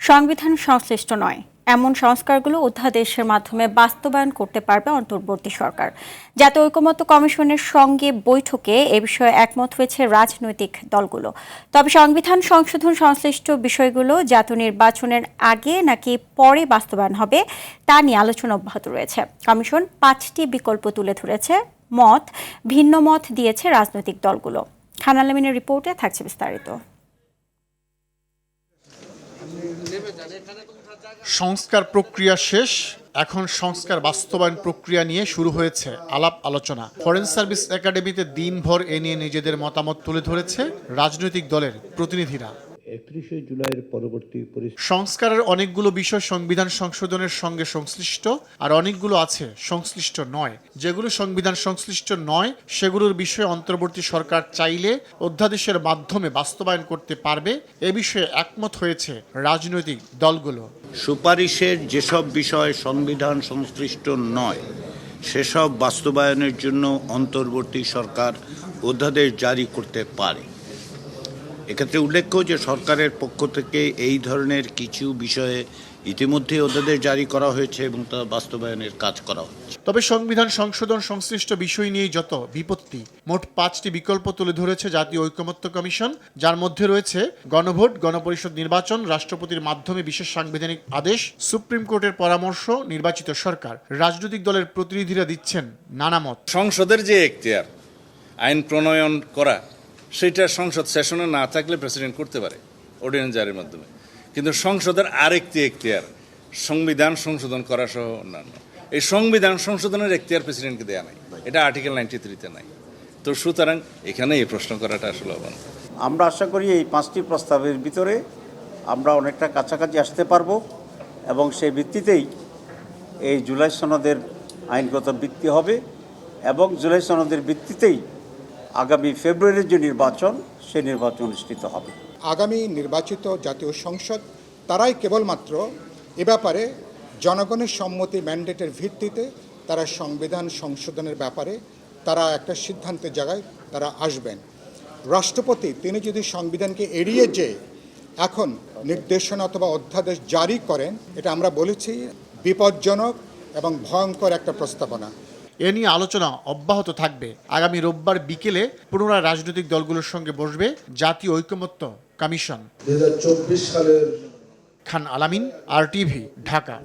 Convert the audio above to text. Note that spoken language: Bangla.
সংবিধান সংশ্লিষ্ট নয় এমন সংস্কারগুলো অধ্যাদেশের মাধ্যমে বাস্তবায়ন করতে পারবে অন্তর্বর্তী সরকার। জাতীয় ঐকমত্য কমিশনের সঙ্গে বৈঠকে এ বিষয়ে একমত হয়েছে রাজনৈতিক দলগুলো। তবে সংবিধান সংশোধন সংশ্লিষ্ট বিষয়গুলো জাতীয় নির্বাচনের আগে নাকি পরে বাস্তবায়ন হবে তা নিয়ে আলোচনা অব্যাহত রয়েছে। কমিশন 5টি বিকল্প তুলে ধরেছে, ভিন্ন মত দিয়েছে রাজনৈতিক দলগুলো। খান আলমিনের রিপোর্টে থাকছে বিস্তারিত। সংস্কার প্রক্রিয়া শেষ, এখন সংস্কার বাস্তবায়ন প্রক্রিয়া নিয়ে শুরু হয়েছে আলাপ আলোচনা। ফরেন সার্ভিস একাডেমিতে দিনভর এ নিয়ে নিজেদের মতামত তুলে ধরেছে রাজনৈতিক দলের প্রতিনিধিরা। 31 জুলাইয়ের পরবর্তী সংস্কারের অনেকগুলো বিষয় সংবিধান সংশোধনের সঙ্গে সংশ্লিষ্ট, আর অনেকগুলো আছে সংশ্লিষ্ট নয়। যেগুলো সংবিধান সংশ্লিষ্ট নয় সেগুলোর বিষয়ে অন্তর্বর্তী সরকার চাইলে অধ্যাদেশের মাধ্যমে বাস্তবায়ন করতে পারবে। এ বিষয়ে একমত হয়েছে রাজনৈতিক দলগুলো। সুপারিশের যেসব বিষয় সংবিধান সংশ্লিষ্ট নয় সেসব বাস্তবায়নের জন্য অন্তর্বর্তী সরকার অধ্যাদেশ জারি করতে পারে। এক্ষেত্রে উল্লেখ্য যে সরকারের পক্ষ থেকে এই ধরনের কিছু বিষয়ে ইতিমধ্যে অধ্যাদেশ জারি করা হয়েছে এবং তা বাস্তবায়নের কাজ করা হচ্ছে। তবে সংবিধান সংশোধন সংশ্লিষ্ট বিষয় নিয়ে যত বিপত্তি, মোট 5টি বিকল্প তুলে ধরেছে জাতীয় ঐকমত্য কমিশন, যার মধ্যে রয়েছে গণভোট, গণপরিষদ নির্বাচন, রাষ্ট্রপতির মাধ্যমে বিশেষ সাংবিধানিক আদেশ, সুপ্রিম কোর্টের পরামর্শ, নির্বাচিত সরকার। রাজনৈতিক দলের প্রতিনিধিরা দিচ্ছেন নানা মত। সংসদের যে এখতিয়ার আইন প্রণয়ন করা, সেটা সংসদ সেশনে না থাকলে প্রেসিডেন্ট করতে পারে অর্ডিন্যান্স জারির মাধ্যমে, কিন্তু সংসদের আরেকটি এখতিয়ার সংবিধান সংশোধন করা সহ অন্যান্য, এই সংবিধান সংশোধনের এখতিয়ার প্রেসিডেন্টকে দেওয়া নাই, এটা আর্টিকেল 93-তে নাই। তো সুতরাং এখানে এই প্রশ্ন করাটা আসলে অবান্তর। আমরা আশা করি এই 5টি প্রস্তাবের ভিতরে আমরা অনেকটা কাছাকাছি আসতে পারবো এবং সেই ভিত্তিতেই এই জুলাই সনদের আইনগত ভিত্তি হবে এবং জুলাই সনদের ভিত্তিতেই আগামী ফেব্রুয়ারির যে নির্বাচন, সেই নির্বাচন অনুষ্ঠিত হবে। আগামী নির্বাচিত জাতীয় সংসদ তারাই কেবলমাত্র এ ব্যাপারে জনগণের সম্মতি ম্যান্ডেটের ভিত্তিতে তারা সংবিধান সংশোধনের ব্যাপারে তারা একটা সিদ্ধান্তের জায়গায় তারা আসবেন। রাষ্ট্রপতি তিনি যদি সংবিধানকে এড়িয়ে যেয়ে এখন নির্দেশনা অথবা অধ্যাদেশ জারি করেন, এটা আমরা বলেছি বিপজ্জনক এবং ভয়ঙ্কর একটা প্রস্তাবনা। এ নিয়ে আলোচনা অব্যাহত থাকবে। আগামী রোববার বিকেলে পুনরায় রাজনৈতিক দলগুলোর সঙ্গে বসবে জাতীয় ঐকমত্য কমিশন। 2024 সালের খান আলামিন, RTV, ঢাকা।